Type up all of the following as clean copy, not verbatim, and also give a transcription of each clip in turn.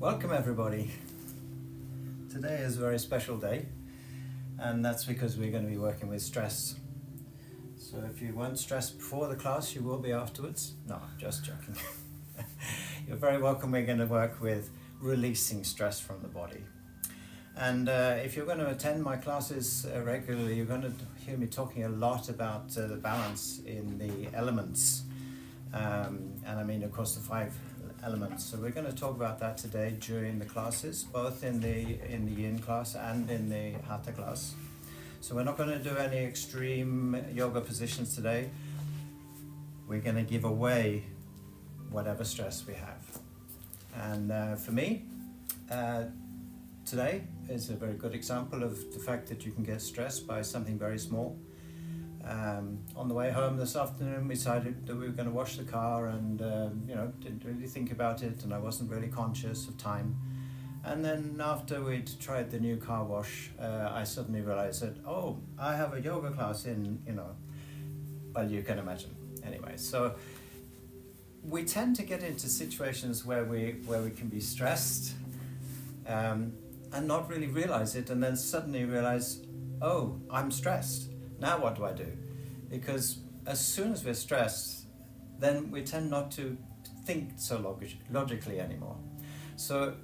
Welcome everybody. Today is a very special day, and that's because we're going to be working with stress. So if you weren't stressed before the class, you will be afterwards. No, just joking. You're very welcome. We're going to work with releasing stress from the body. And if you're going to attend my classes regularly, you're going to hear me talking a lot about the balance in the elements. And I mean, of course, the 5 elements. So we're going to talk about that today during the classes, both in the yin class and in the hatha class. So we're not going to do any extreme yoga positions today. We're going to give away whatever stress we have. And for me, today is a very good example of the fact that you can get stressed by something very small. On the way home this afternoon, we decided that we were going to wash the car, and didn't really think about it, and I wasn't really conscious of time. And then after we'd tried the new car wash, I suddenly realized that, I have a yoga class well, you can imagine. Anyway, so we tend to get into situations where we can be stressed and not really realize it, and then suddenly realize, I'm stressed. Now what do I do? Because as soon as we're stressed, then we tend not to think so logically anymore. So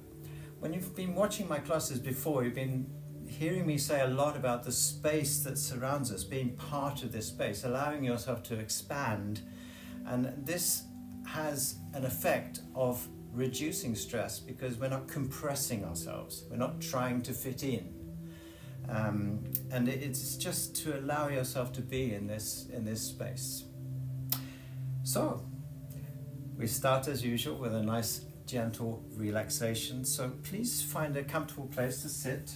when you've been watching my classes before, you've been hearing me say a lot about the space that surrounds us, being part of this space, allowing yourself to expand. And this has an effect of reducing stress because we're not compressing ourselves. We're not trying to fit in. And it's just to allow yourself to be in this space. So we start as usual with a nice gentle relaxation. So please find a comfortable place to sit.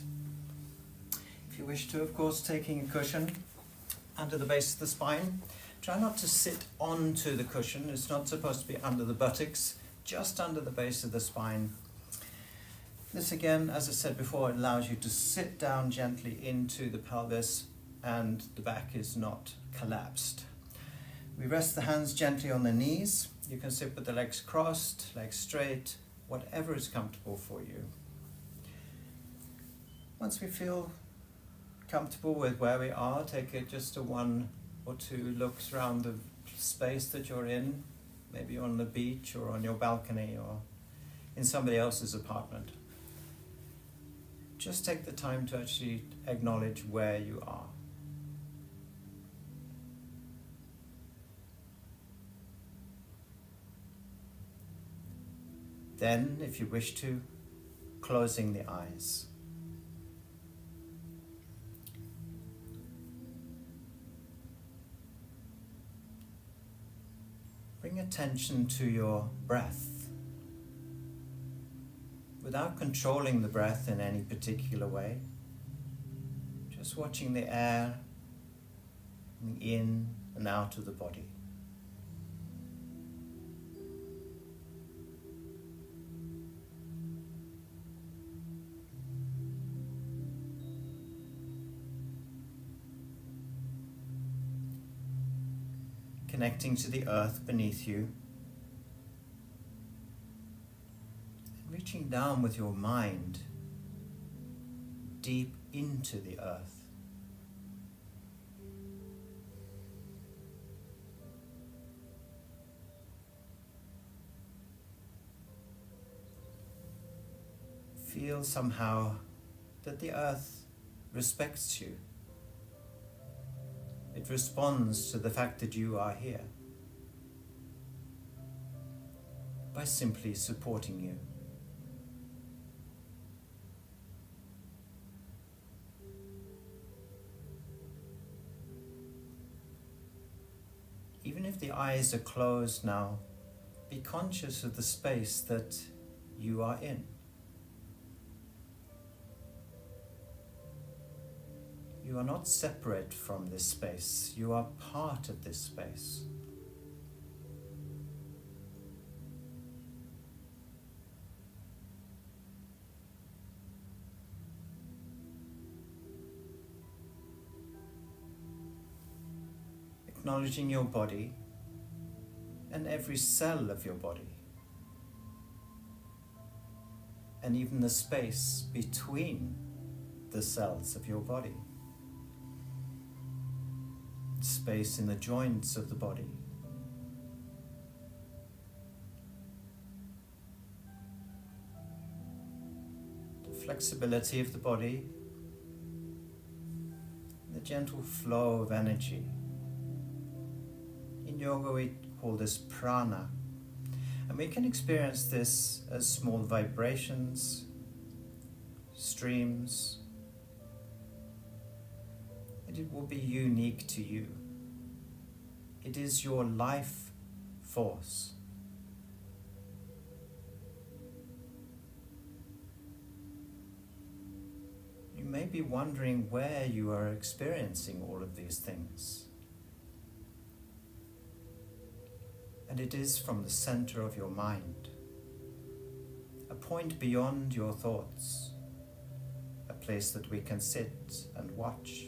If you wish to, of course, taking a cushion under the base of the spine. Try not to sit onto the cushion. It's not supposed to be under the buttocks, just under the base of the spine. This again, as I said before, it allows you to sit down gently into the pelvis and the back is not collapsed. We rest the hands gently on the knees. You can sit with the legs crossed, legs straight, whatever is comfortable for you. Once we feel comfortable with where we are, take just a 1 or 2 looks around the space that you're in, maybe on the beach or on your balcony or in somebody else's apartment. Just take the time to actually acknowledge where you are. Then, if you wish to, closing the eyes. Bring attention to your breath. Without controlling the breath in any particular way, just watching the air coming in and out of the body. Connecting to the earth beneath you. Reaching down with your mind deep into the earth. Feel somehow that the earth respects you. It responds to the fact that you are here by simply supporting you. Even if the eyes are closed now, be conscious of the space that you are in. You are not separate from this space. You are part of this space. Acknowledging your body and every cell of your body. and even the space between the cells of your body. Space in the joints of the body. The flexibility of the body, the gentle flow of energy. In yoga we call this prana, and we can experience this as small vibrations, streams, and it will be unique to you. It is your life force. You may be wondering where you are experiencing all of these things. And it is from the center of your mind, a point beyond your thoughts, a place that we can sit and watch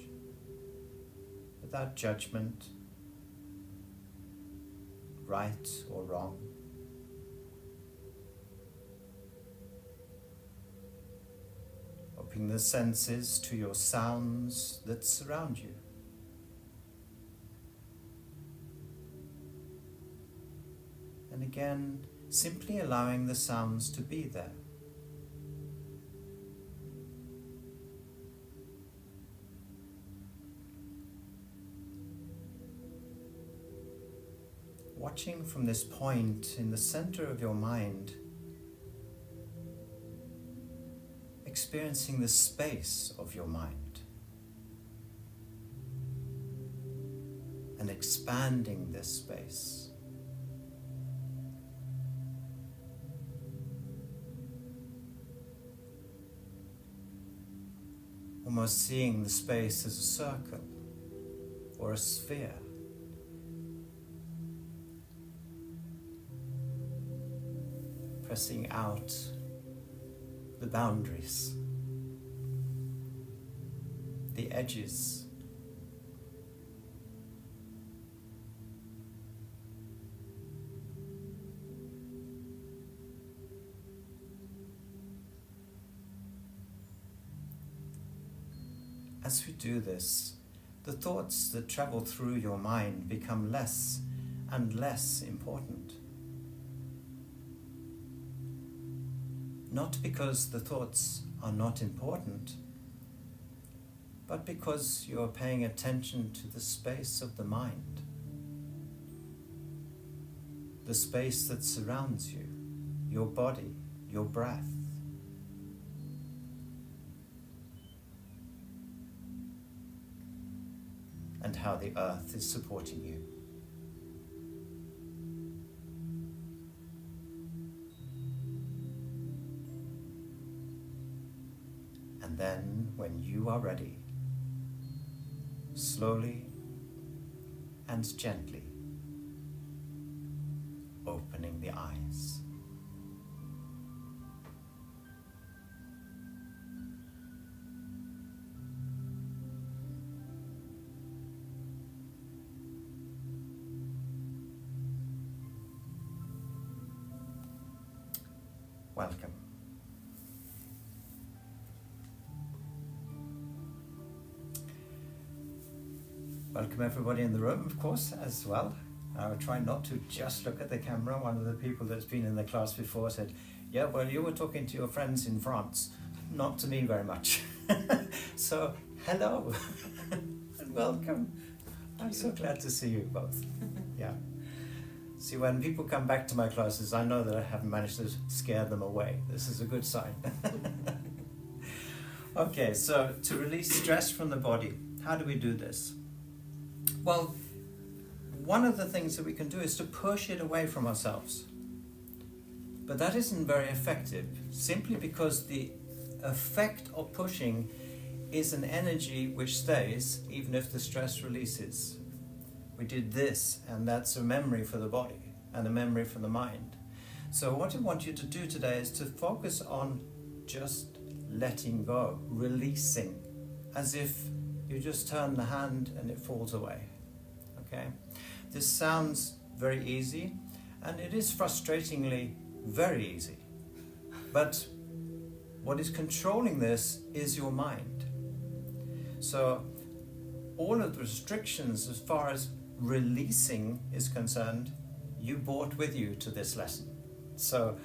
without judgment, right or wrong. Opening the senses to your sounds that surround you. And again, simply allowing the sounds to be there. Watching from this point in the center of your mind, experiencing the space of your mind and expanding this space. Almost seeing the space as a circle or a sphere. Pressing out the boundaries, the edges. As we do this, the thoughts that travel through your mind become less and less important. Not because the thoughts are not important, but because you are paying attention to the space of the mind, the space that surrounds you, your body, your breath. And how the earth is supporting you. And then, when you are ready, slowly and gently opening the eyes. Welcome. Welcome everybody in the room, of course, as well. I will try not to just look at the camera. One of the people that's been in the class before said, yeah, well, you were talking to your friends in France, not to me very much. So, hello and welcome. I'm so glad to see you both. Yeah. See, when people come back to my classes, I know that I haven't managed to scare them away. This is a good sign. Okay, so to release stress from the body, how do we do this? Well, one of the things that we can do is to push it away from ourselves. But that isn't very effective, simply because the effect of pushing is an energy which stays even if the stress releases. We did this, and that's a memory for the body and a memory for the mind. So what I want you to do today is to focus on just letting go, releasing, as if you just turn the hand and it falls away. Okay? This sounds very easy, and it is frustratingly very easy. But What is controlling this is your mind. So all of the restrictions as far as releasing is concerned, you brought with you to this lesson. So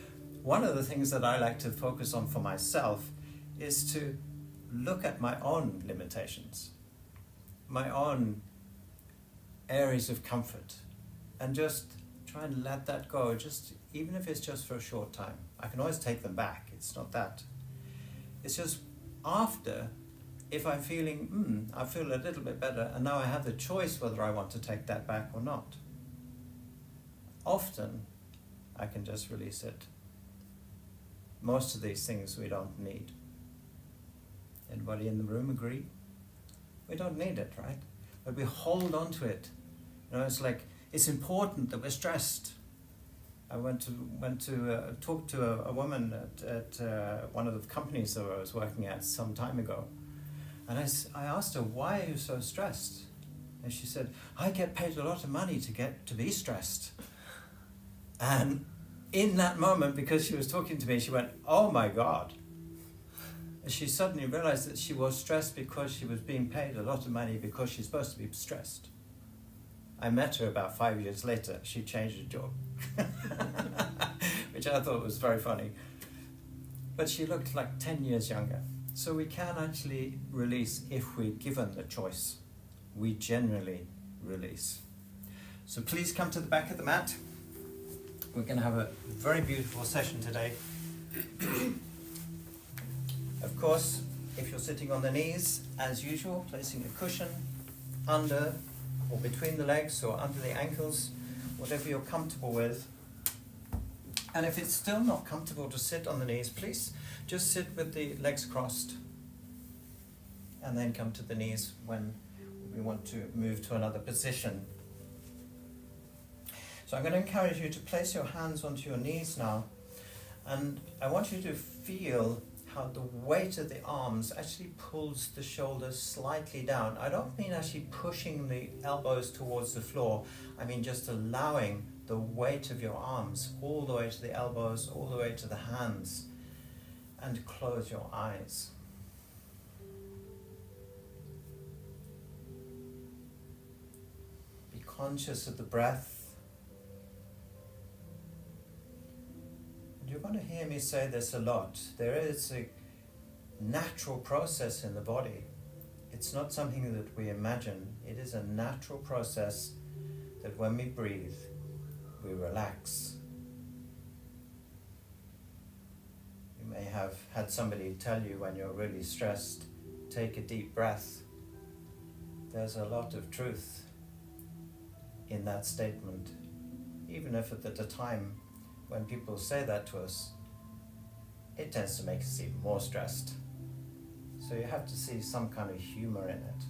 one of the things that I like to focus on for myself is to look at my own limitations, my own areas of comfort, and just try and let that go, just even if it's just for a short time. I can always take them back, it's not that. It's just after, if I'm feeling, I feel a little bit better, and now I have the choice whether I want to take that back or not. Often, I can just release it. Most of these things we don't need. Anybody in the room agree? We don't need it, right? But we hold on to it. You know, it's like, it's important that we're stressed. I went to talk to a woman at one of the companies that I was working at some time ago. And I asked her, why are you so stressed? And she said, I get paid a lot of money to be stressed. And in that moment, because she was talking to me, she went, oh my God. And she suddenly realized that she was stressed because she was being paid a lot of money because she's supposed to be stressed. I met her about 5 years later. She changed her job, which I thought was very funny. But she looked like 10 years younger. So we can actually release if we're given the choice. We generally release. So please come to the back of the mat. We're going to have a very beautiful session today. Of course, if you're sitting on the knees, as usual, placing a cushion under or between the legs or under the ankles, whatever you're comfortable with. And if it's still not comfortable to sit on the knees, please just sit with the legs crossed and then come to the knees when we want to move to another position. So I'm going to encourage you to place your hands onto your knees now, and I want you to feel how the weight of the arms actually pulls the shoulders slightly down. I don't mean actually pushing the elbows towards the floor. I mean just allowing the weight of your arms all the way to the elbows, all the way to the hands, and close your eyes. Be conscious of the breath. You're going to hear me say this a lot. There is a natural process in the body. It's not something that we imagine. It is a natural process that when we breathe, we relax. You may have had somebody tell you when you're really stressed, take a deep breath. There's a lot of truth in that statement, even if at the time when people say that to us, it tends to make us even more stressed. So you have to see some kind of humor in it.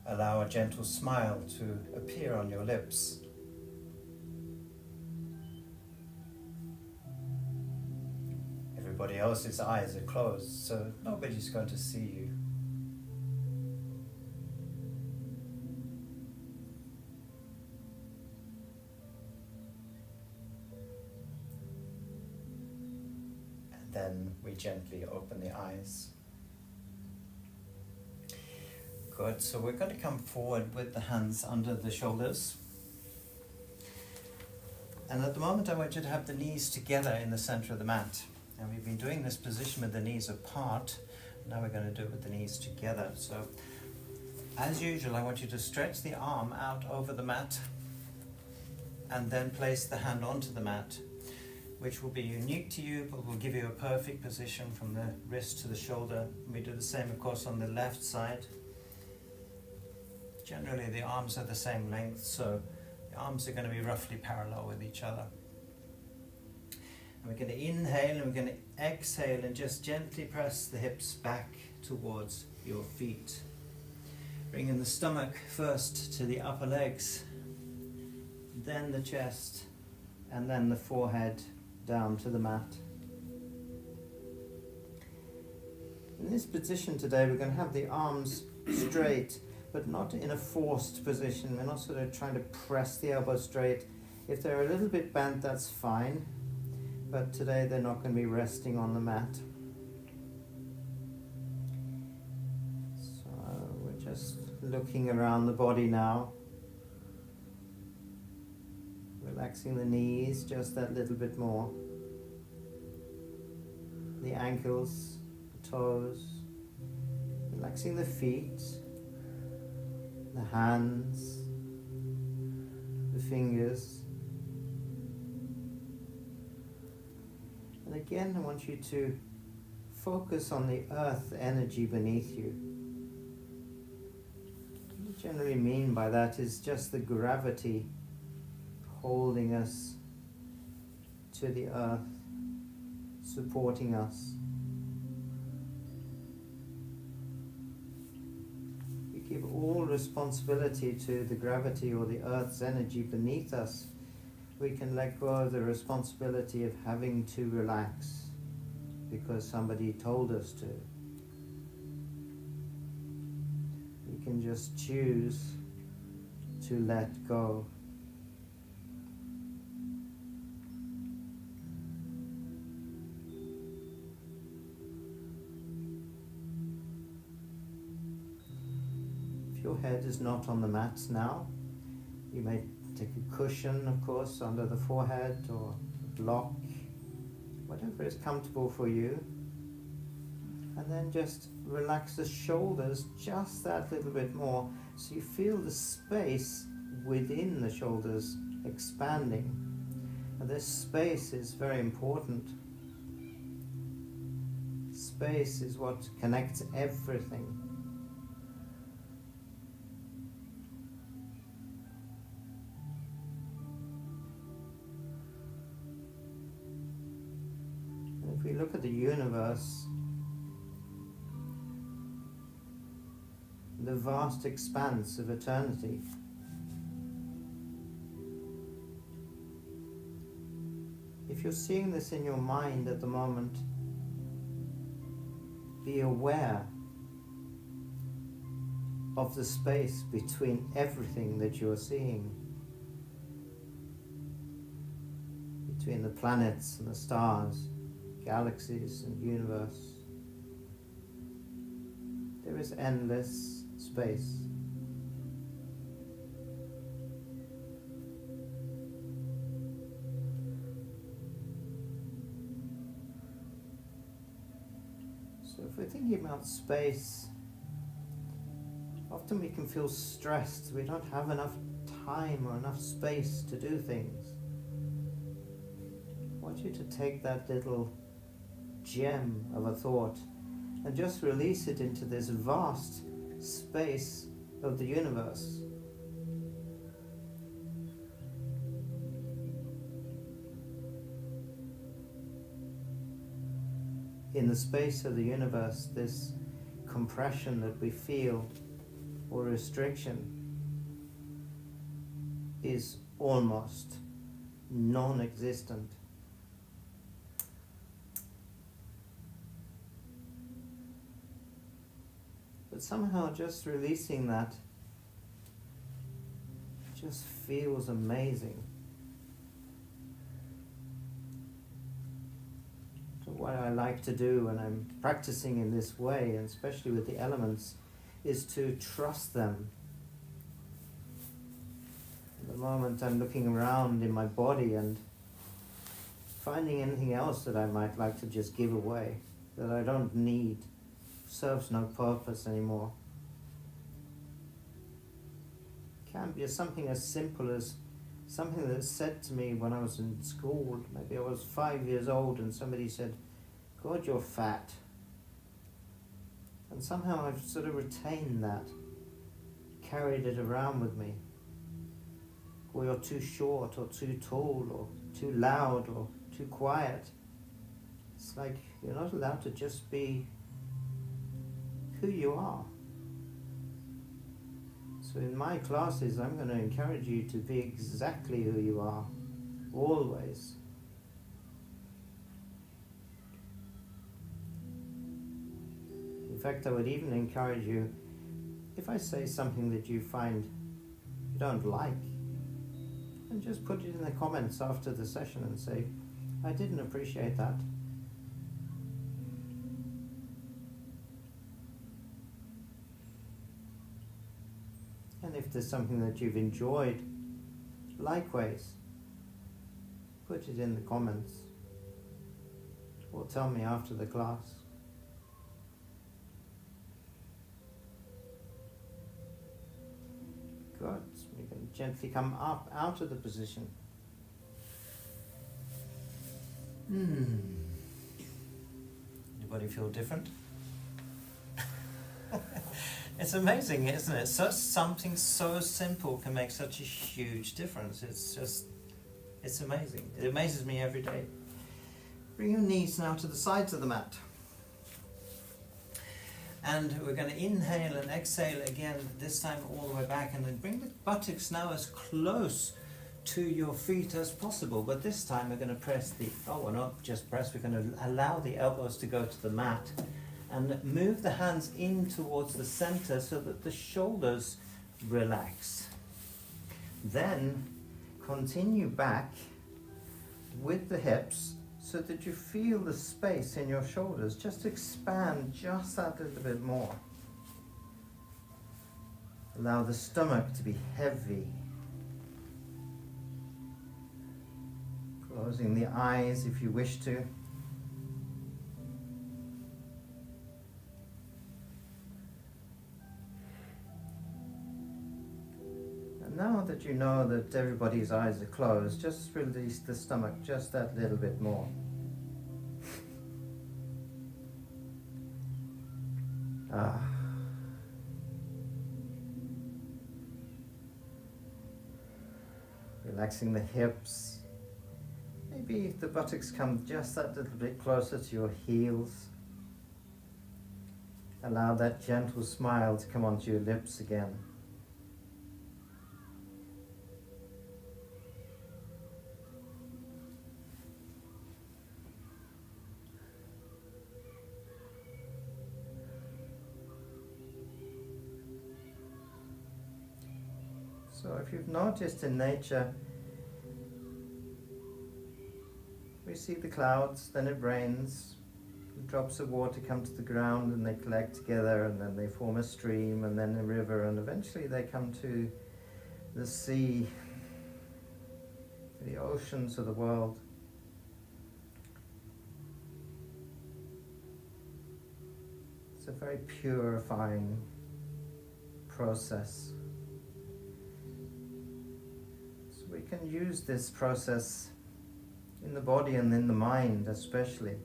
Allow a gentle smile to appear on your lips. Everybody else's eyes are closed, so nobody's going to see you. Then we gently open the eyes. Good, so we're going to come forward with the hands under the shoulders. And at the moment I want you to have the knees together in the center of the mat. And we've been doing this position with the knees apart. Now we're going to do it with the knees together. So as usual, I want you to stretch the arm out over the mat and then place the hand onto the mat, which will be unique to you, but will give you a perfect position from the wrist to the shoulder. We do the same, of course, on the left side. Generally, the arms are the same length, so the arms are going to be roughly parallel with each other. And we're going to inhale and we're going to exhale and just gently press the hips back towards your feet. Bringing the stomach first to the upper legs, then the chest, and then the forehead down to the mat. In this position today, we're going to have the arms straight, but not in a forced position. We're not sort of trying to press the elbows straight. If they're a little bit bent, that's fine, but today they're not going to be resting on the mat. So we're just looking around the body now, relaxing the knees just that little bit more, the ankles, the toes, relaxing the feet, the hands, the fingers. And again, I want you to focus on the earth energy beneath you. What I generally mean by that is just the gravity holding us to the earth, supporting us. We give all responsibility to the gravity or the earth's energy beneath us. We can let go of the responsibility of having to relax because somebody told us to. We can just choose to let go. If your head is not on the mat now, you may take a cushion, of course, under the forehead or a block, whatever is comfortable for you. And then just relax the shoulders just that little bit more so you feel the space within the shoulders expanding. And this space is very important. Space is what connects everything. If we look at the universe, the vast expanse of eternity, if you're seeing this in your mind at the moment, be aware of the space between everything that you're seeing, between the planets and the stars, galaxies and universe. There is endless space. So if we're thinking about space, often we can feel stressed. We don't have enough time or enough space to do things. I want you to take that little gem of a thought and just release it into this vast space of the universe. In the space of the universe, this compression that we feel or restriction is almost non-existent. But somehow just releasing that just feels amazing. So what I like to do when I'm practicing in this way, and especially with the elements, is to trust them. At the moment I'm looking around in my body and finding anything else that I might like to just give away, that I don't need, serves no purpose anymore. It can be something as simple as something that was said to me when I was in school. Maybe I was 5 years old and somebody said, "God, you're fat." And somehow I've sort of retained that, carried it around with me. Or you're too short or too tall or too loud or too quiet. It's like you're not allowed to just be who you are. So in my classes, I'm going to encourage you to be exactly who you are, always. In fact, I would even encourage you, if I say something that you find you don't like, then just put it in the comments after the session and say, I didn't appreciate that. And if there's something that you've enjoyed, likewise, put it in the comments or tell me after the class. Good. You can gently come up out of the position. Anybody feel different? It's amazing, isn't it? Something so simple can make such a huge difference. It's amazing. It amazes me every day. Bring your knees now to the sides of the mat. And we're going to inhale and exhale again, this time all the way back, and then bring the buttocks now as close to your feet as possible. But this time we're going to press we're not just press, we're going to allow the elbows to go to the mat and move the hands in towards the center so that the shoulders relax. Then continue back with the hips so that you feel the space in your shoulders just expand just that little bit more. Allow the stomach to be heavy. Closing the eyes if you wish to. And now that you know that everybody's eyes are closed, just release the stomach just that little bit more. Relaxing the hips. Maybe if the buttocks come just that little bit closer to your heels. Allow that gentle smile to come onto your lips again. So if you've noticed in nature, we see the clouds, then it rains, drops of water come to the ground and they collect together and then they form a stream and then a river and eventually they come to the sea, the oceans of the world. It's a very purifying process. So we can use this process in the body and in the mind especially.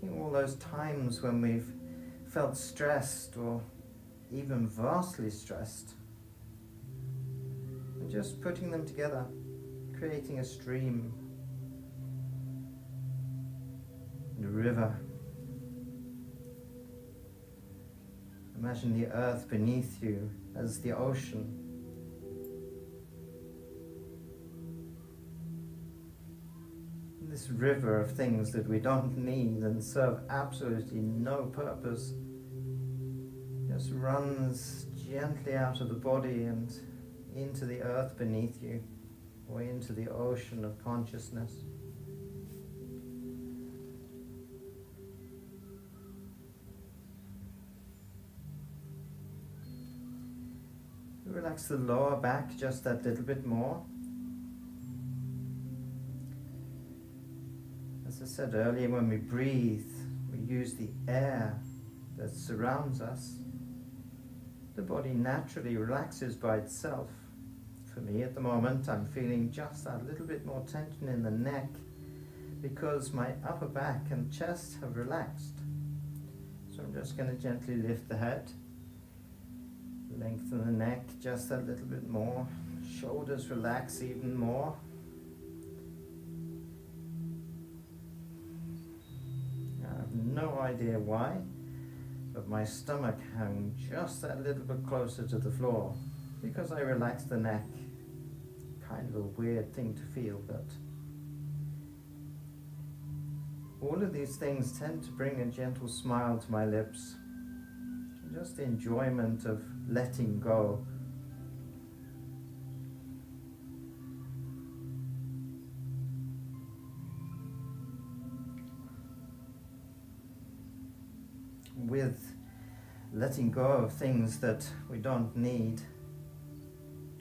Thinking all those times when we've felt stressed or even vastly stressed, and just putting them together, creating a stream and a river. Imagine the earth beneath you as the ocean. This river of things that we don't need and serve absolutely no purpose just runs gently out of the body and into the earth beneath you or into the ocean of consciousness. Relax the lower back just that little bit more. As I said earlier, when we breathe, we use the air that surrounds us. The body naturally relaxes by itself. For me at the moment, I'm feeling just that little bit more tension in the neck because my upper back and chest have relaxed. So I'm just going to gently lift the head, lengthen the neck just that little bit more, shoulders relax even more. No idea why, but my stomach hung just that little bit closer to the floor because I relaxed the neck. Kind of a weird thing to feel, but All of these things tend to bring a gentle smile to my lips. Just the enjoyment of letting go. With letting go of things that we don't need,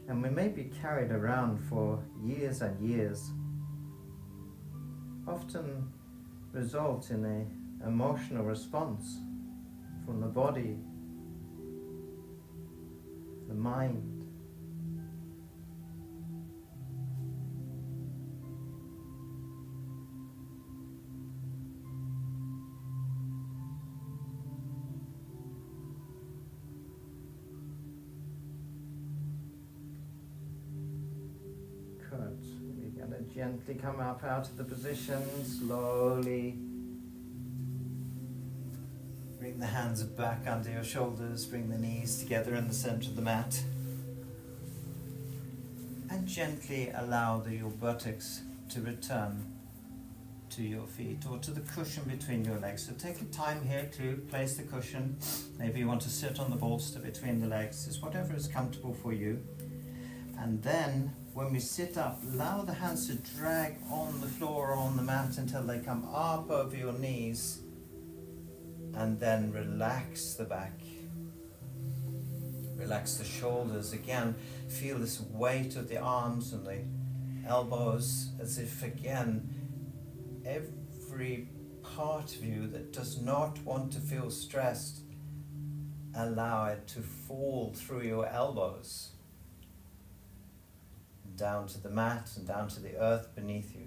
and we may be carried around for years and years, often result in an emotional response from the body, the mind. Good. We're going to gently come up out of the position, slowly. Bring the hands back under your shoulders, bring the knees together in the center of the mat. And gently allow your buttocks to return to your feet or to the cushion between your legs. So take your time here to place the cushion. Maybe you want to sit on the bolster between the legs. It's whatever is comfortable for you. And then when we sit up, allow the hands to drag on the floor or on the mat until they come up over your knees. And then relax the back. Relax the shoulders. Again, feel this weight of the arms and the elbows as if, again, every part of you that does not want to feel stressed, allow it to fall through your elbows, down to the mat and down to the earth beneath you.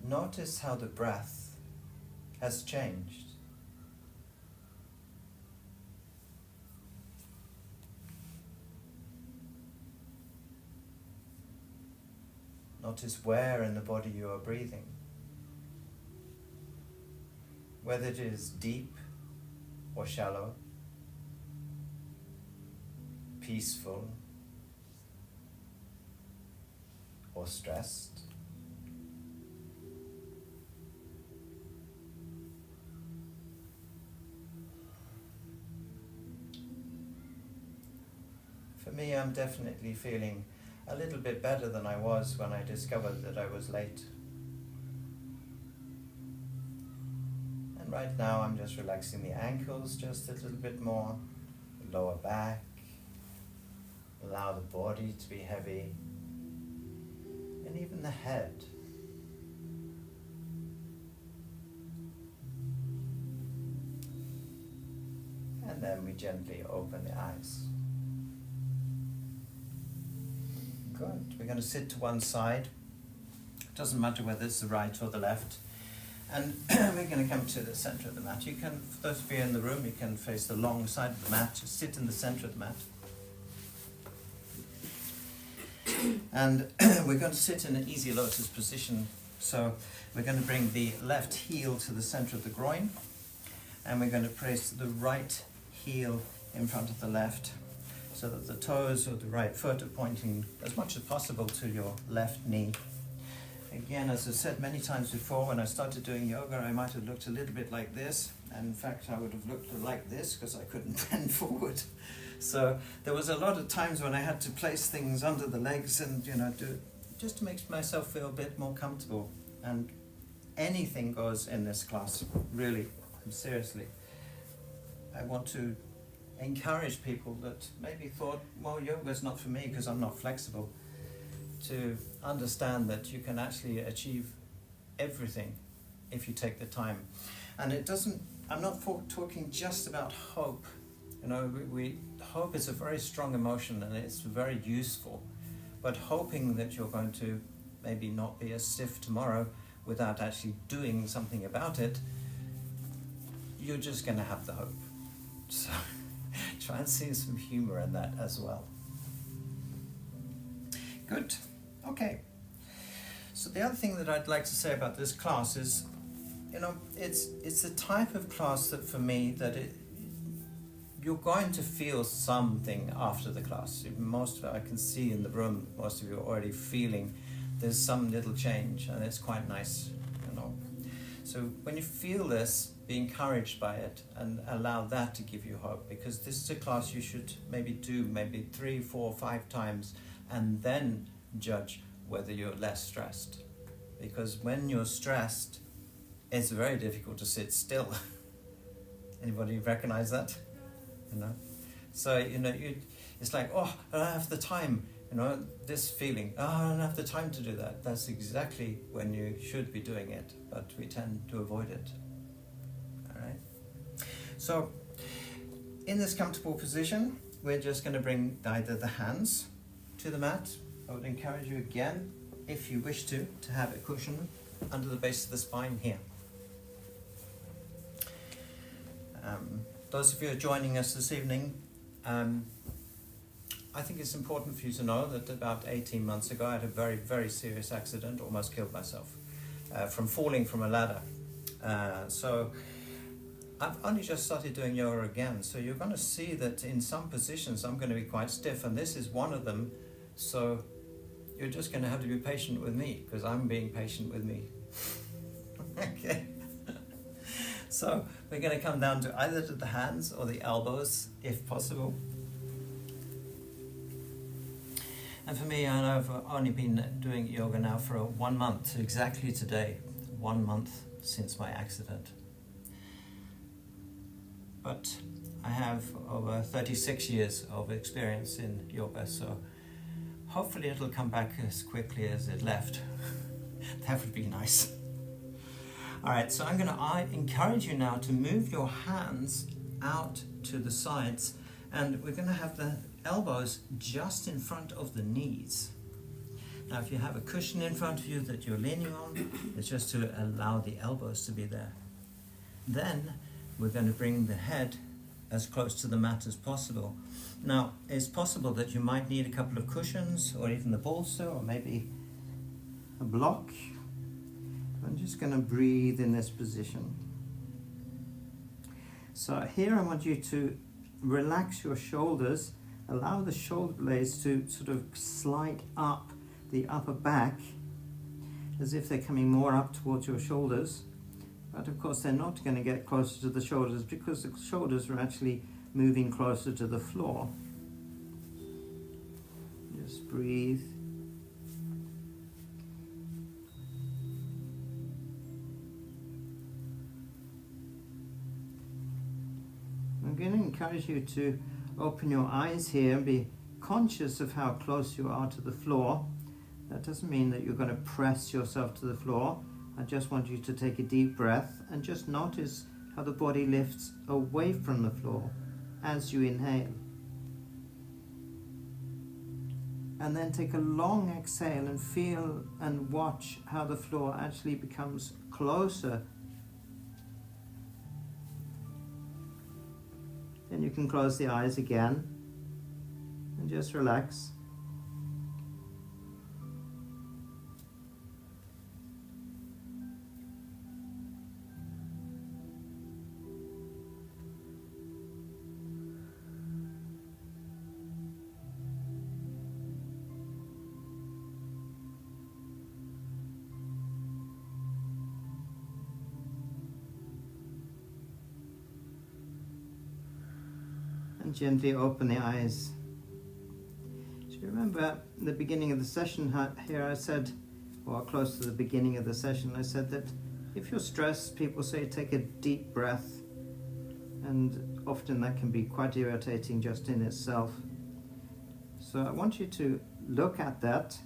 Notice how the breath has changed. Notice where in the body you are breathing. Whether it is deep or shallow, peaceful or stressed. For me, I'm definitely feeling a little bit better than I was when I discovered that I was late. And right now I'm just relaxing the ankles just a little bit more, the lower back. Allow the body to be heavy, and even the head. And then we gently open the eyes. Good. We're going to sit to one side. It doesn't matter whether it's the right or the left. And we're going to come to the center of the mat. You can, for those of you in the room, you can face the long side of the mat. Just sit in the center of the mat. And we're going to sit in an easy lotus position. So we're going to bring the left heel to the center of the groin. And we're going to place the right heel in front of the left, so that the toes of the right foot are pointing as much as possible to your left knee. Again, as I've said many times before, when I started doing yoga, I might have looked a little bit like this. And in fact, I would have looked like this because I couldn't bend forward. So there was a lot of times when I had to place things under the legs and, just to make myself feel a bit more comfortable. And anything goes in this class, really, seriously. I want to encourage people that maybe thought, well, yoga is not for me because I'm not flexible, to understand that you can actually achieve everything if you take the time. And it doesn't, I'm not talking just about hope. Hope is a very strong emotion and it's very useful, but hoping that you're going to maybe not be as stiff tomorrow without actually doing something about it, you're just going to have the hope. So try and see some humor in that as well. Good. Okay. So the other thing that I'd like to say about this class is, it's the type of class that for me that you're going to feel something after the class. Most of it I can see in the room, most of you are already feeling there's some little change, and it's quite nice, So when you feel this, be encouraged by it and allow that to give you hope, because this is a class you should maybe do 3, 4, 5 times and then judge whether you're less stressed. Because when you're stressed, it's very difficult to sit still. Anybody recognize that? So, it's like, oh, I don't have the time, this feeling, oh, I don't have the time to do that. That's exactly when you should be doing it, but we tend to avoid it. All right. So, in this comfortable position, we're just going to bring either the hands to the mat. I would encourage you again, if you wish to have a cushion under the base of the spine here. Those of you who are joining us this evening, I think it's important for you to know that about 18 months ago I had a very, very serious accident, almost killed myself, from falling from a ladder. So I've only just started doing yoga again, so you're going to see that in some positions I'm going to be quite stiff, and this is one of them, so you're just going to have to be patient with me, because I'm being patient with me. Okay. So we're going to come down to either to the hands or the elbows, if possible. And for me, I know I've only been doing yoga now for 1 month, exactly today, 1 month since my accident. But I have over 36 years of experience in yoga, so hopefully it'll come back as quickly as it left. That would be nice. All right, so I'm going to encourage you now to move your hands out to the sides, and we're going to have the elbows just in front of the knees. Now, if you have a cushion in front of you that you're leaning on, it's just to allow the elbows to be there. Then we're going to bring the head as close to the mat as possible. Now, it's possible that you might need a couple of cushions, or even the bolster, or maybe a block. I'm just going to breathe in this position. So here I want you to relax your shoulders, allow the shoulder blades to sort of slide up the upper back as if they're coming more up towards your shoulders. But of course they're not going to get closer to the shoulders because the shoulders are actually moving closer to the floor. Just breathe. I'm going to encourage you to open your eyes here and be conscious of how close you are to the floor. That doesn't mean that you're going to press yourself to the floor. I just want you to take a deep breath and just notice how the body lifts away from the floor as you inhale. And then take a long exhale and feel and watch how the floor actually becomes closer. Then you can close the eyes again and just relax. And gently open the eyes. Do you remember at the beginning of the session here I said, or close to the beginning of the session, I said that if you're stressed, people say take a deep breath, and often that can be quite irritating just in itself. So I want you to look at that,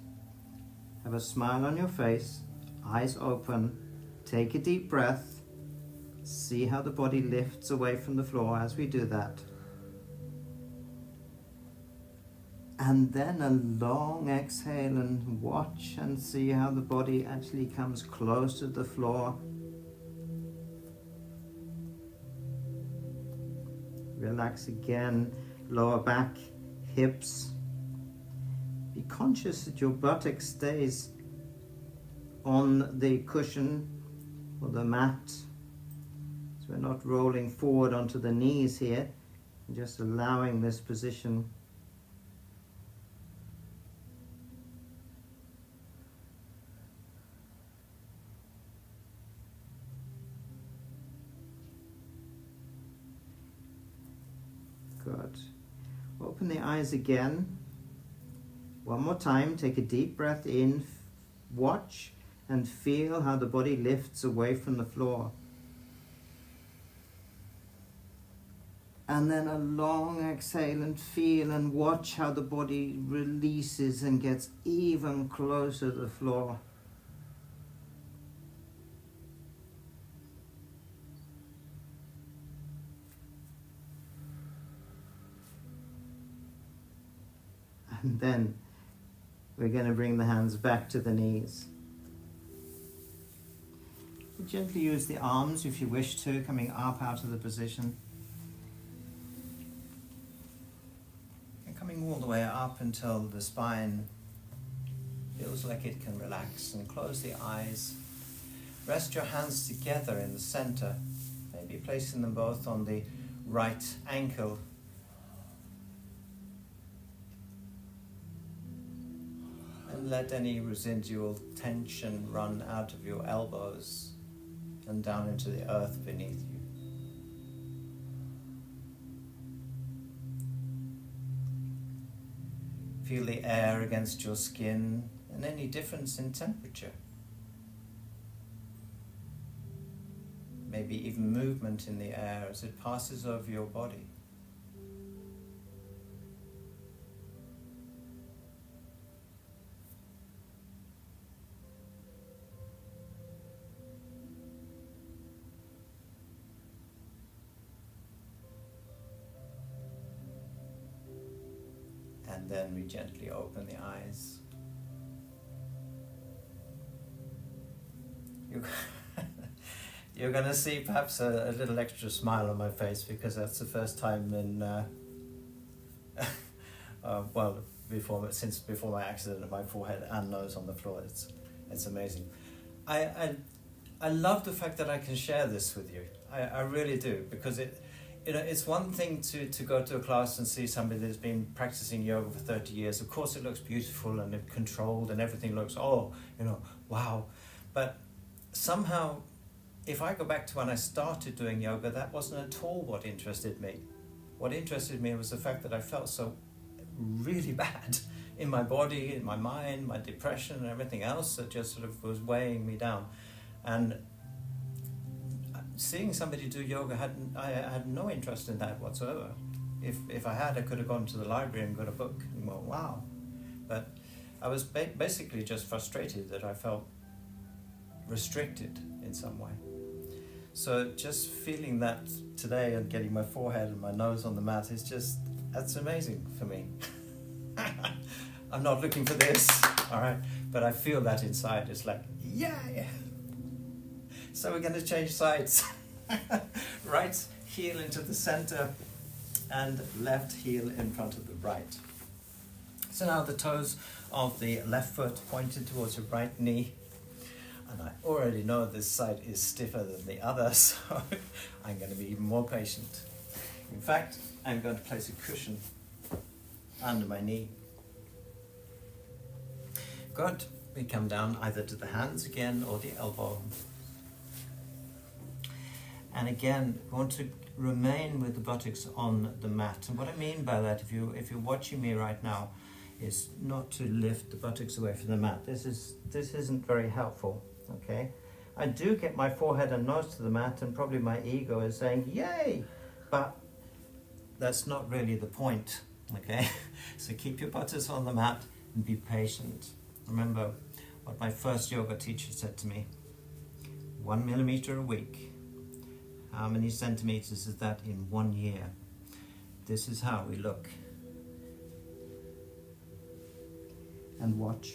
have a smile on your face, eyes open, take a deep breath, see how the body lifts away from the floor as we do that. And then a long exhale and watch and see how the body actually comes close to the floor. Relax again, lower back, hips. Be conscious that your buttock stays on the cushion or the mat. So we're not rolling forward onto the knees here, just allowing this position. Good. Open the eyes again. One more time, take a deep breath in, watch and feel how the body lifts away from the floor. And then a long exhale and feel and watch how the body releases and gets even closer to the floor. And then we're going to bring the hands back to the knees. Gently use the arms if you wish to, coming up out of the position. And coming all the way up until the spine feels like it can relax, and close the eyes. Rest your hands together in the center, maybe placing them both on the right ankle. And let any residual tension run out of your elbows and down into the earth beneath you. Feel the air against your skin and any difference in temperature. Maybe even movement in the air as it passes over your body. And then we gently open the eyes. You're going to see perhaps a little extra smile on my face, because that's the first time in, since before my accident, of my forehead and nose on the floor. It's amazing. I love the fact that I can share this with you. I really do, because it's one thing to go to a class and see somebody that's been practicing yoga for 30 years. Of course it looks beautiful and controlled and everything looks, wow. But somehow, if I go back to when I started doing yoga, that wasn't at all what interested me. What interested me was the fact that I felt so really bad in my body, in my mind, my depression and everything else that just sort of was weighing me down. And seeing somebody do yoga, I had no interest in that whatsoever. If I had, I could have gone to the library and got a book and well, wow. But I was basically just frustrated that I felt restricted in some way. So just feeling that today and getting my forehead and my nose on the mat that's amazing for me. I'm not looking for this, all right? But I feel that inside. It's like, yay! So we're going to change sides. Right heel into the center and left heel in front of the right. So now the toes of the left foot pointed towards your right knee. And I already know this side is stiffer than the other, so I'm going to be even more patient. In fact, I'm going to place a cushion under my knee. Good. We come down either to the hands again or the elbow. And again, we want to remain with the buttocks on the mat. And what I mean by that, if you're watching me right now, is not to lift the buttocks away from the mat. This isn't very helpful. Okay, I do get my forehead and nose to the mat, and probably my ego is saying, yay! But that's not really the point, okay? So keep your buttocks on the mat and be patient. Remember what my first yoga teacher said to me, 1 millimeter a week. How many centimeters is that in 1 year? This is how we look. And watch.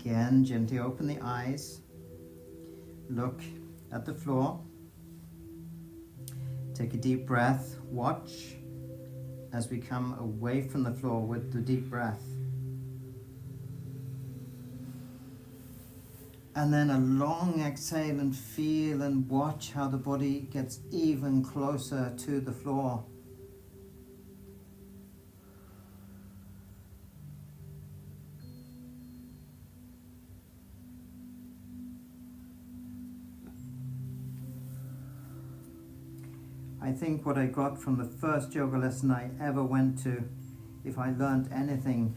Again, gently open the eyes. Look at the floor. Take a deep breath. Watch as we come away from the floor with the deep breath. And then a long exhale and feel and watch how the body gets even closer to the floor. I think what I got from the first yoga lesson I ever went to, if I learned anything,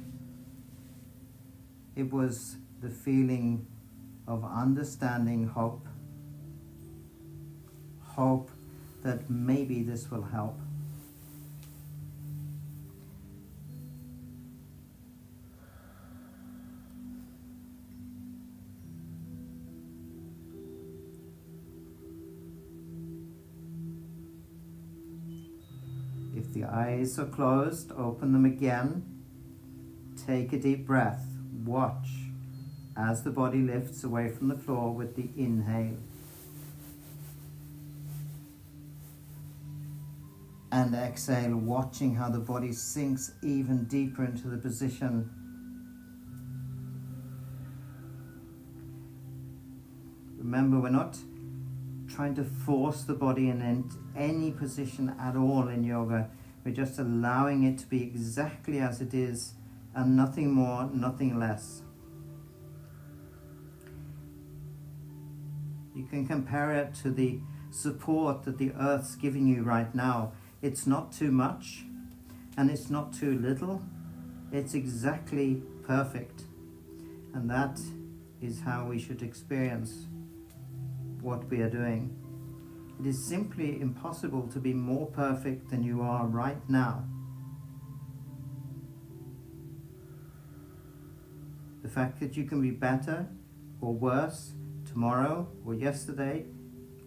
it was the feeling of understanding hope. Hope that maybe this will help. If the eyes are closed, open them again. Take a deep breath. Watch as the body lifts away from the floor with the inhale. And exhale, watching how the body sinks even deeper into the position. Remember, we're not trying to force the body in any position at all in yoga. We're just allowing it to be exactly as it is, and nothing more, nothing less. You can compare it to the support that the earth's giving you right now. It's not too much and it's not too little. It's exactly perfect. And that is how we should experience what we are doing. It is simply impossible to be more perfect than you are right now. The fact that you can be better or worse tomorrow or yesterday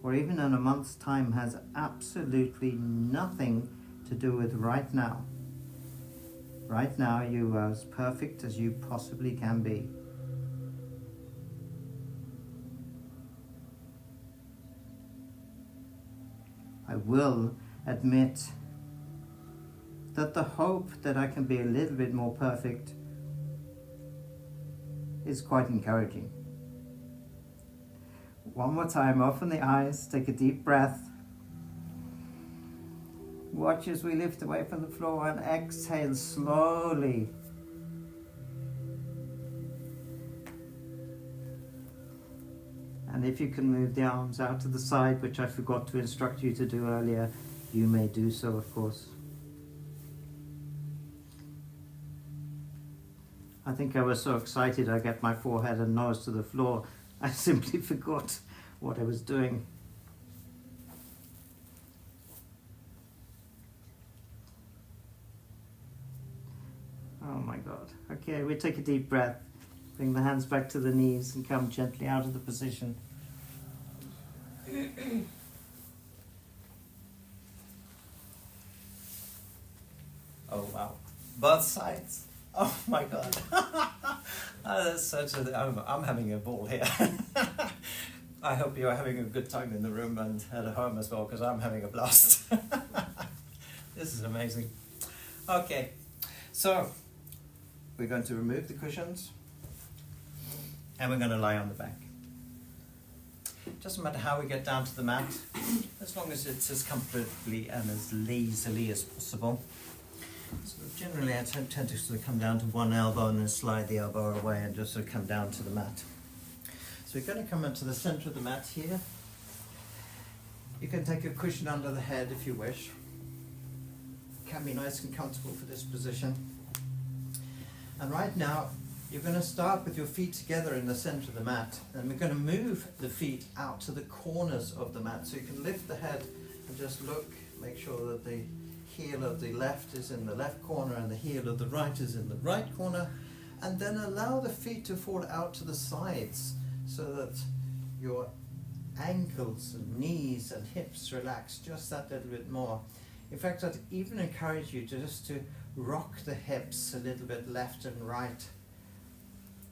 or even in a month's time has absolutely nothing to do with right now. Right now you are as perfect as you possibly can be. I will admit that the hope that I can be a little bit more perfect is quite encouraging. One more time, open the eyes, take a deep breath. Watch as we lift away from the floor and exhale slowly. And if you can move the arms out to the side, which I forgot to instruct you to do earlier, you may do so, of course. I think I was so excited I got my forehead and nose to the floor, I simply forgot what I was doing. Oh my God. Okay, we take a deep breath. Bring the hands back to the knees and come gently out of the position. Oh wow. Both sides. Oh my God. I'm having a ball here. I hope you're having a good time in the room and at home as well, because I'm having a blast. This is amazing. Okay, so we're going to remove the cushions and we're going to lie on the back. Doesn't matter how we get down to the mat, as long as it's as comfortably and as lazily as possible. So generally I tend to sort of come down to one elbow and then slide the elbow away and just sort of come down to the mat. So we're going to come into the center of the mat here. You can take a cushion under the head if you wish. It can be nice and comfortable for this position. And right now you're going to start with your feet together in the center of the mat, and we're going to move the feet out to the corners of the mat. So you can lift the head and just look, make sure that the heel of the left is in the left corner and the heel of the right is in the right corner, and then allow the feet to fall out to the sides so that your ankles and knees and hips relax just that little bit more. In fact, I'd even encourage you to just rock the hips a little bit left and right,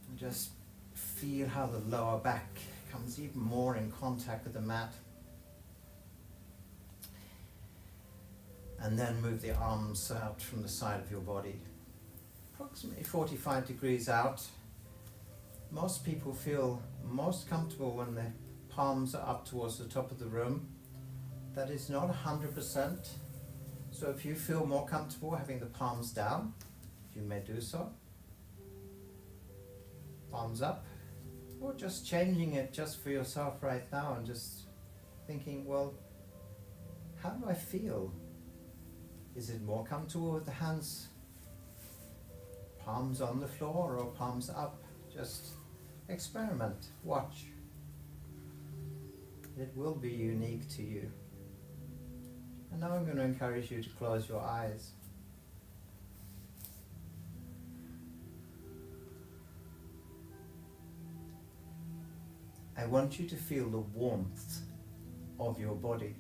and just feel how the lower back comes even more in contact with the mat. And then move the arms out from the side of your body, approximately 45 degrees out. Most people feel most comfortable when their palms are up towards the top of the room. That is not 100%. So if you feel more comfortable having the palms down, you may do so. Palms up, or just changing it just for yourself right now and just thinking, well, how do I feel? Is it more comfortable with the hands, palms on the floor or palms up? Just experiment, watch. It will be unique to you. And now I'm going to encourage you to close your eyes. I want you to feel the warmth of your body.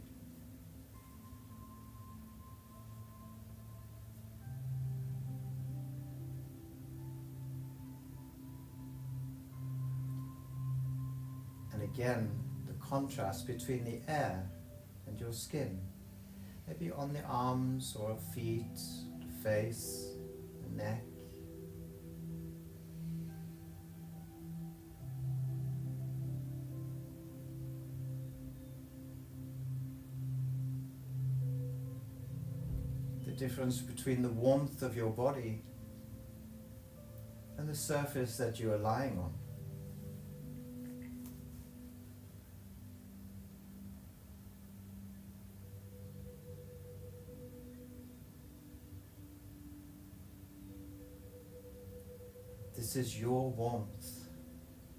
And again, the contrast between the air and your skin. Maybe on the arms or feet, the face, the neck. The difference between the warmth of your body and the surface that you are lying on. This is your warmth,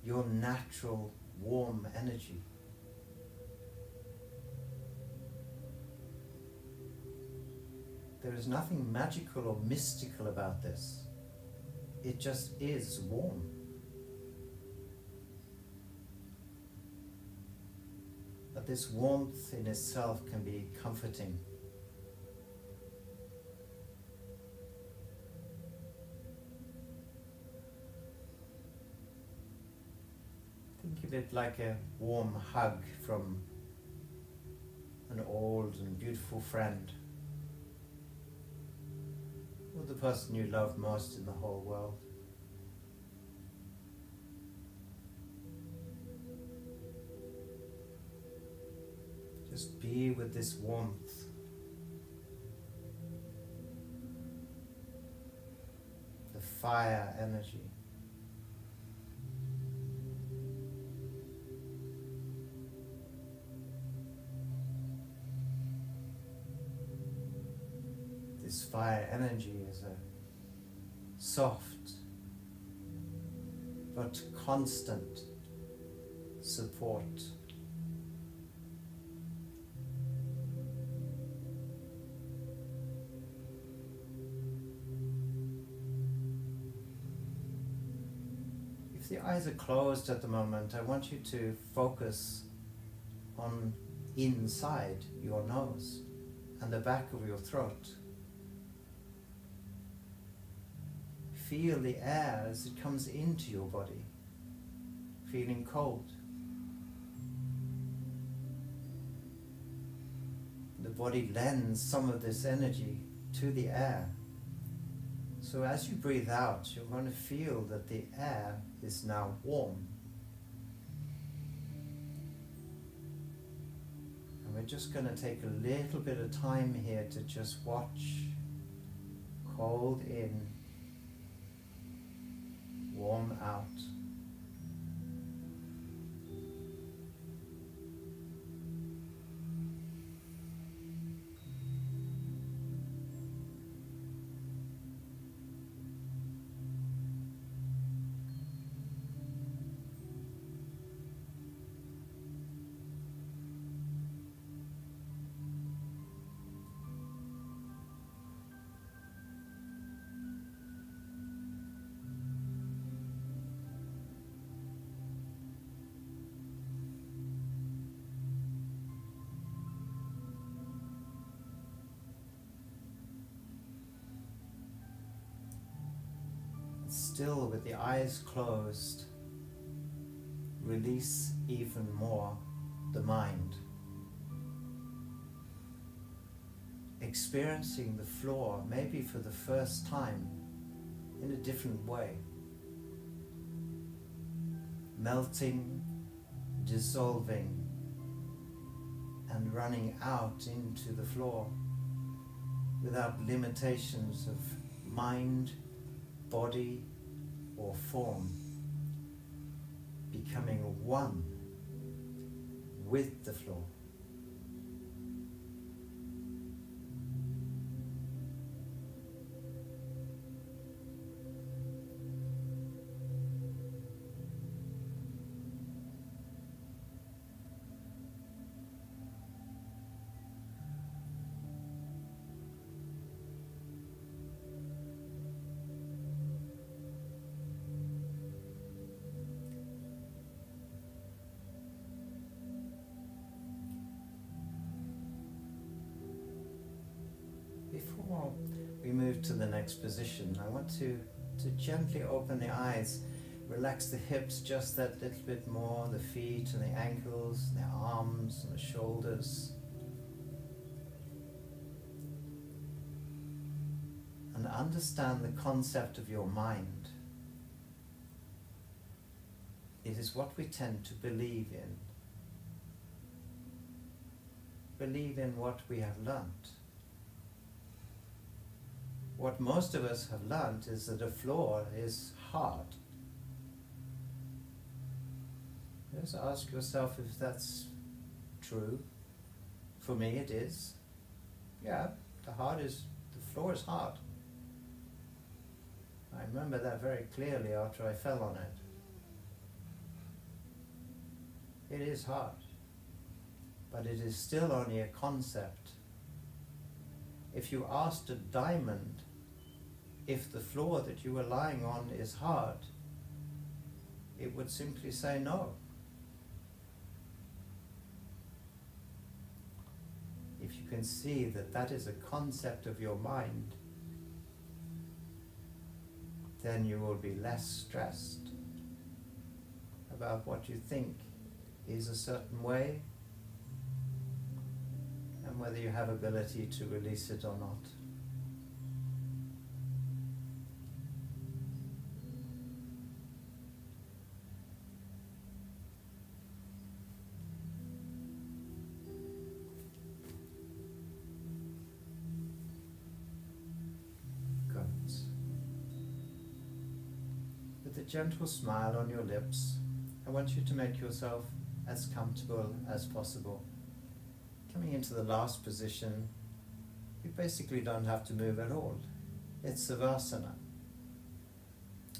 your natural warm energy. There is nothing magical or mystical about this. It just is warm. But this warmth in itself can be comforting. Think of it like a warm hug from an old and beautiful friend, or the person you love most in the whole world. Just be with this warmth. The fire energy. This fire energy is a soft but constant support. If the eyes are closed at the moment, I want you to focus on inside your nose and the back of your throat. Feel the air as it comes into your body, feeling cold. The body lends some of this energy to the air. So as you breathe out, you're going to feel that the air is now warm. And we're just going to take a little bit of time here to just watch. Cold in, warm out. Still with the eyes closed, release even more the mind. Experiencing the floor, maybe for the first time, in a different way. Melting, dissolving, and running out into the floor without limitations of mind, body, or form. Becoming one with the floor. Before we move to the next position, I want to gently open the eyes, relax the hips just that little bit more, the feet and the ankles, the arms and the shoulders. And understand the concept of your mind. It is what we tend to believe in. Believe in what we have learnt. What most of us have learnt is that a floor is hard. Just ask yourself if that's true. For me it is. Yeah, the floor is hard. I remember that very clearly after I fell on it. It is hard. But it is still only a concept. If you asked a diamond if the floor that you were lying on is hard, it would simply say no. If you can see that that is a concept of your mind, then you will be less stressed about what you think is a certain way and whether you have ability to release it or not. With a gentle smile on your lips, I want you to make yourself as comfortable as possible. Coming into the last position, you basically don't have to move at all. It's Savasana.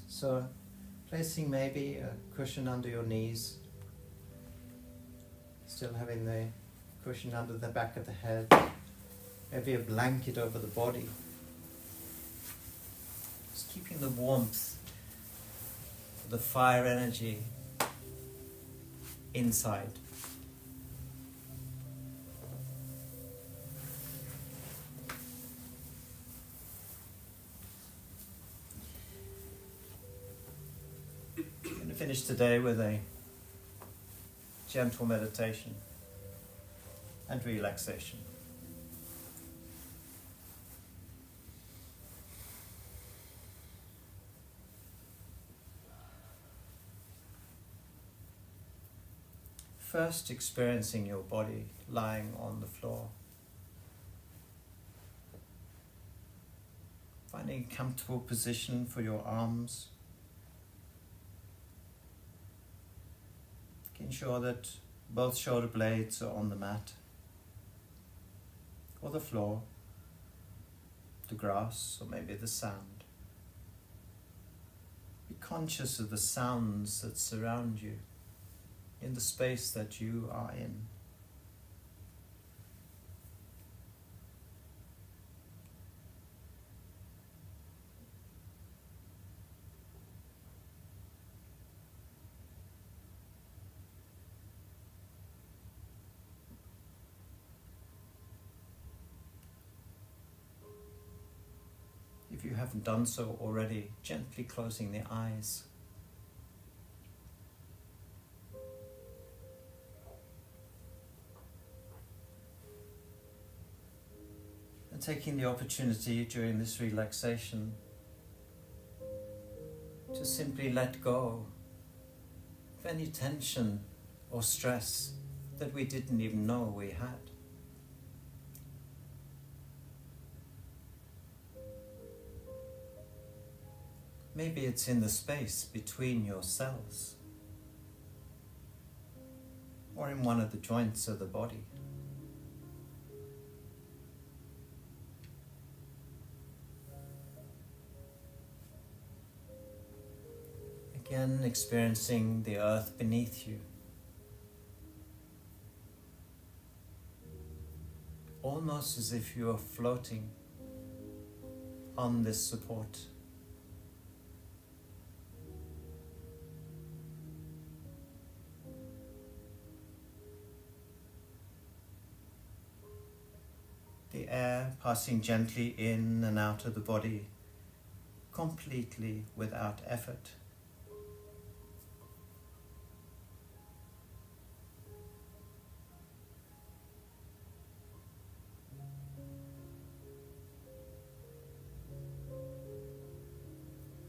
So, placing maybe a cushion under your knees, still having the cushion under the back of the head, maybe a blanket over the body. Just keeping the warmth, the fire energy inside. I'm going to finish today with a gentle meditation and relaxation. First, experiencing your body lying on the floor. Finding a comfortable position for your arms. Making sure that both shoulder blades are on the mat or the floor, the grass, or maybe the sand. Be conscious of the sounds that surround you in the space that you are in. If you haven't done so already, gently closing the eyes. taking the opportunity during this relaxation to simply let go of any tension or stress that we didn't even know we had. Maybe it's in the space between your cells, or in one of the joints of the body. Again, experiencing the earth beneath you, almost as if you are floating on this support. The air passing gently in and out of the body, completely without effort.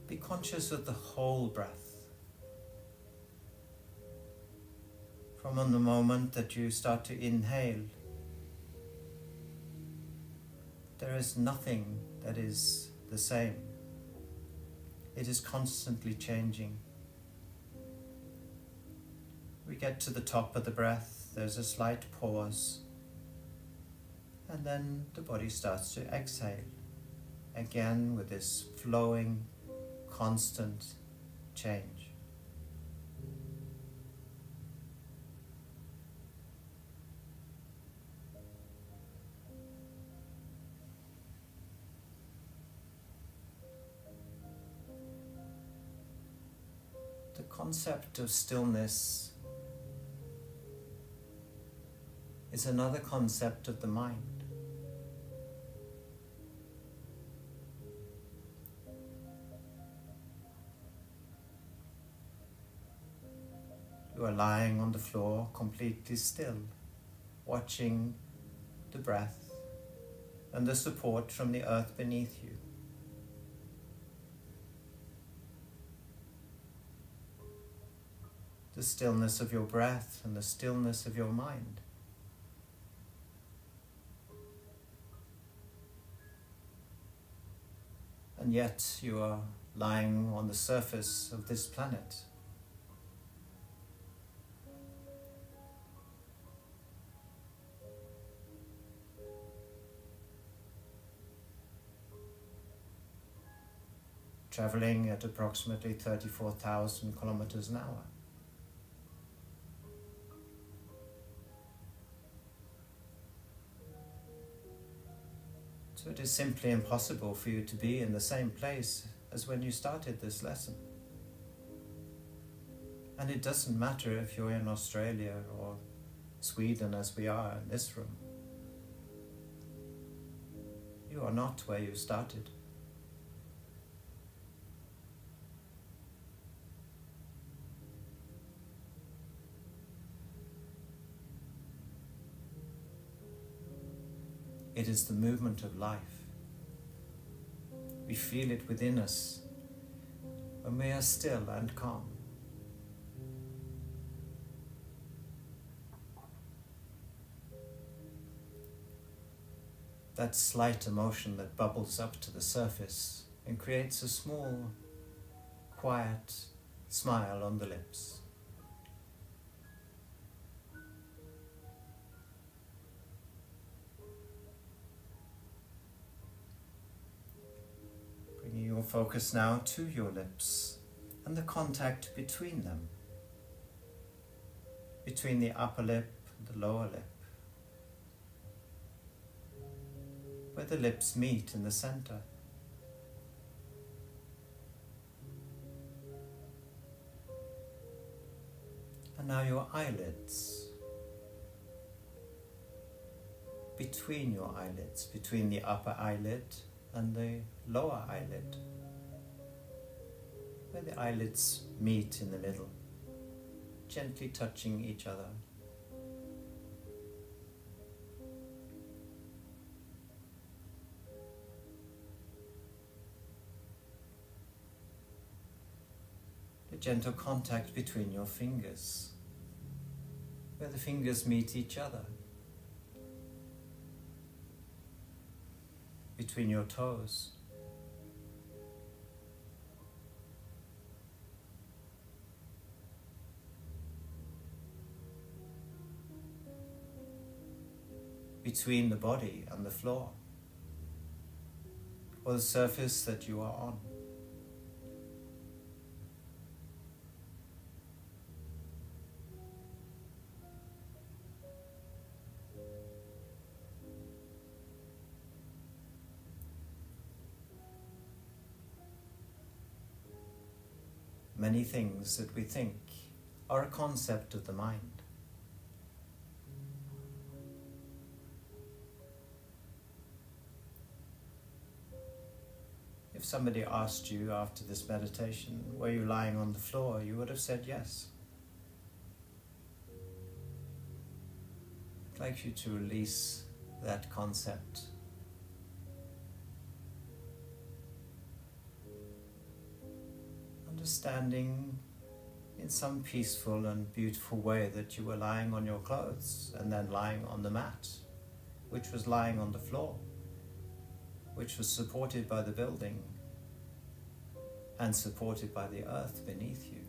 Be conscious of the whole breath. From the moment that you start to inhale, there is nothing that is the same. It is constantly changing. We get to the top of the breath, there's a slight pause, and then the body starts to exhale, again with this flowing, constant change. The concept of stillness is another concept of the mind. You are lying on the floor completely still, watching the breath and the support from the earth beneath you. The stillness of your breath and the stillness of your mind. And yet you are lying on the surface of this planet. Traveling at approximately 34,000 kilometers an hour. So it is simply impossible for you to be in the same place as when you started this lesson. And it doesn't matter if you're in Australia or Sweden as we are in this room. You are not where you started. It is the movement of life. We feel it within us when we are still and calm. That slight emotion that bubbles up to the surface and creates a small, quiet smile on the lips. Bringing your focus now to your lips and the contact between them, between the upper lip and the lower lip, where the lips meet in the center. And now your eyelids, between your eyelids, between the upper eyelid and the lower eyelid, where the eyelids meet in the middle, gently touching each other. gentle contact between your fingers, where the fingers meet each other, between your toes. Between the body and the floor, or the surface that you are on. Many things that we think are a concept of the mind. If somebody asked you after this meditation, were you lying on the floor, you would have said yes. I'd like you to release that concept. Understanding in some peaceful and beautiful way that you were lying on your clothes and then lying on the mat, which was lying on the floor, which was supported by the building and supported by the earth beneath you.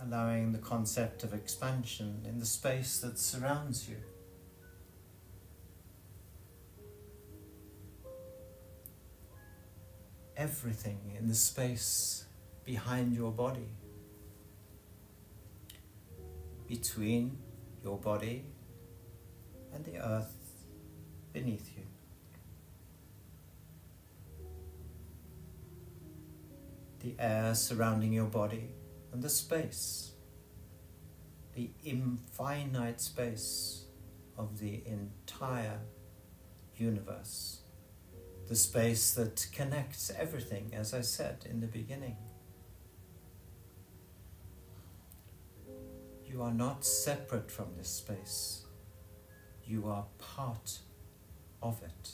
Allowing the concept of expansion in the space that surrounds you. Everything in the space behind your body, between your body and the earth beneath you. The air surrounding your body and the space, the infinite space of the entire universe. The space that connects everything, as I said in the beginning. You are not separate from this space. You are part of it.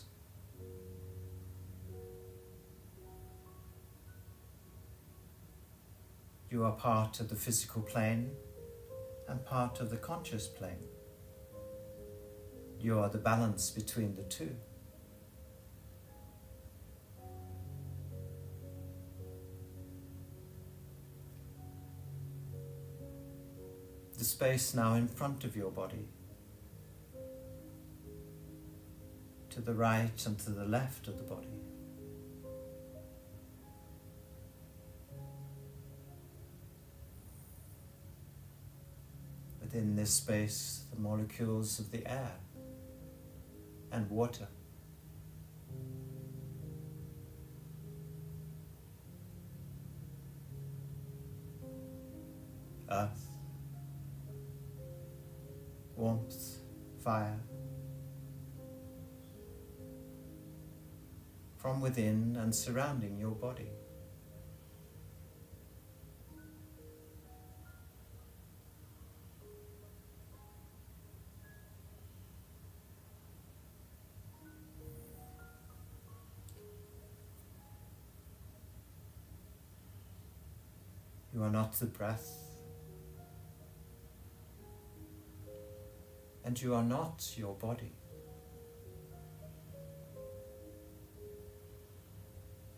You are part of the physical plane and part of the conscious plane. You are the balance between the two. The space now in front of your body, to the right and to the left of the body. Within this space, the molecules of the air and water. Earth. Warmth, fire, from within and surrounding your body. You are not the breath, and you are not your body.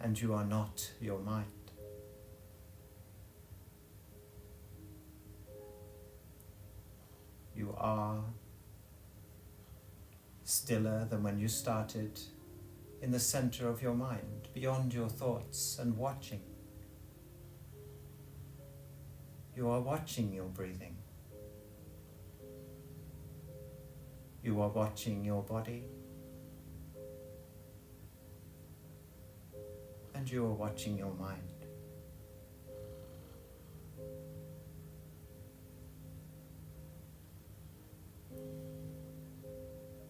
And you are not your mind. You are stiller than when you started, in the center of your mind, beyond your thoughts and watching. You are watching your breathing. You are watching your body. And you are watching your mind.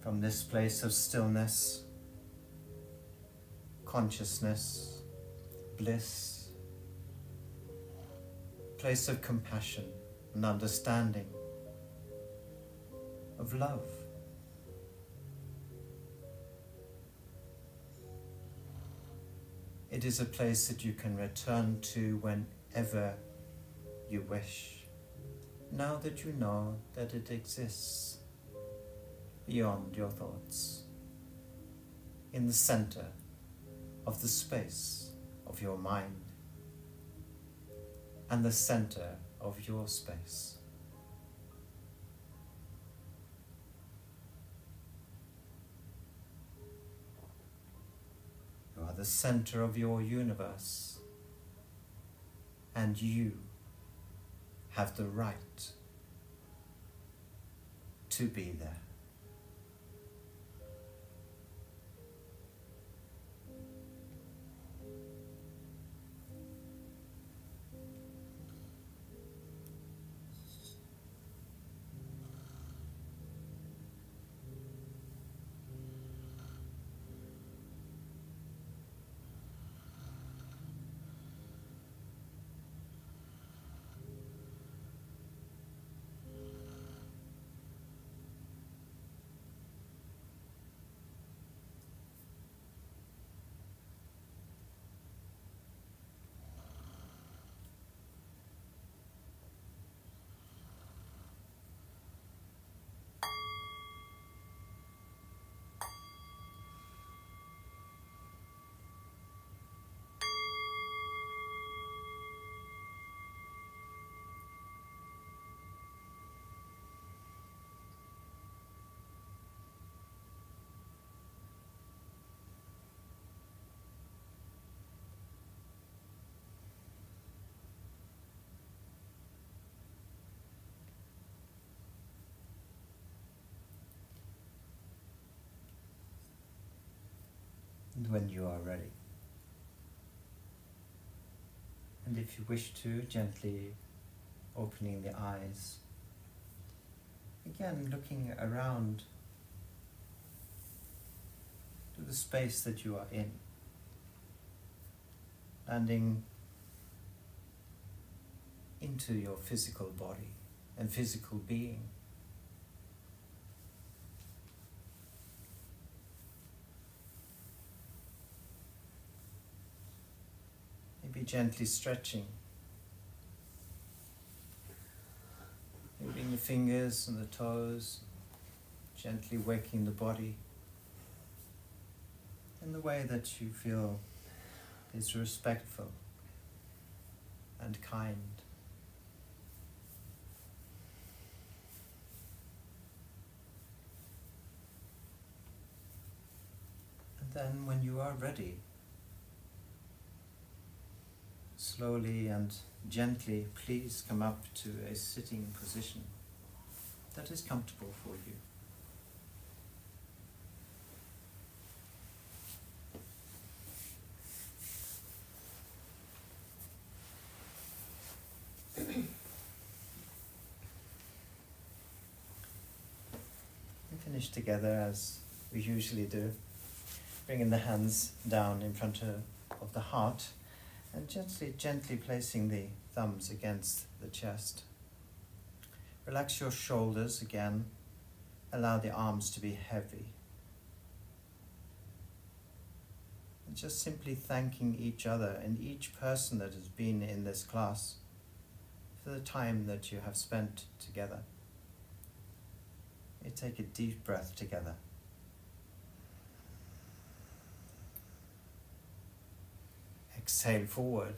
From this place of stillness, consciousness, bliss, place of compassion and understanding, of love. It is a place that you can return to whenever you wish, now that you know that it exists beyond your thoughts, in the center of the space of your mind and the center of your space. You are the center of your universe, and you have the right to be there. And when you are ready, and if you wish to, gently opening the eyes, again looking around to the space that you are in, landing into your physical body and physical being. Maybe gently stretching, moving the fingers and the toes, gently waking the body in the way that you feel is respectful and kind. And then when you are ready, slowly and gently, please come up to a sitting position that is comfortable for you. We finish together as we usually do, bringing the hands down in front of the heart, and gently placing the thumbs against the chest. Relax your shoulders again. Allow the arms to be heavy. And just simply thanking each other and each person that has been in this class for the time that you have spent together. You take a deep breath together. Exhale forward.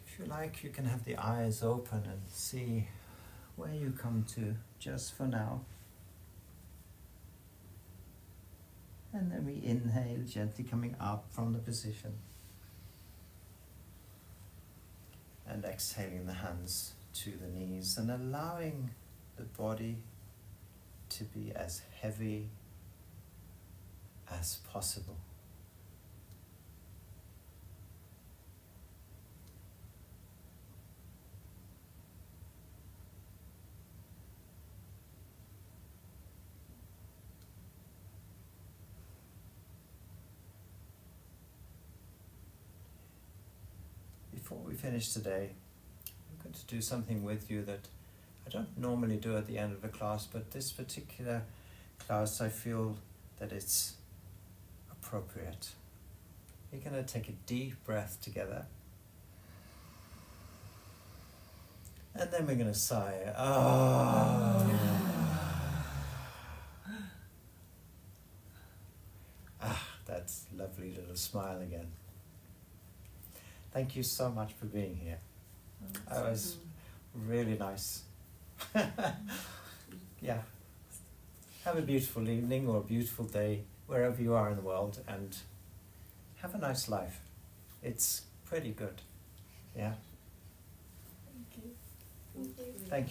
If you like, you can have the eyes open and see where you come to just for now. And then we inhale, gently coming up from the position. And exhaling the hands to the knees and allowing the body to be as heavy as possible. Before we finish today, I'm going to do something with you that I don't normally do at the end of a class, but this particular class I feel that it's appropriate. You're going to take a deep breath together. And then we're going to sigh. That's lovely little smile again. Thank you so much for being here. That was really nice. Yeah. Have a beautiful evening or a beautiful day wherever you are in the world, and have a nice life. It's pretty good. Yeah. Thank you. Thank you.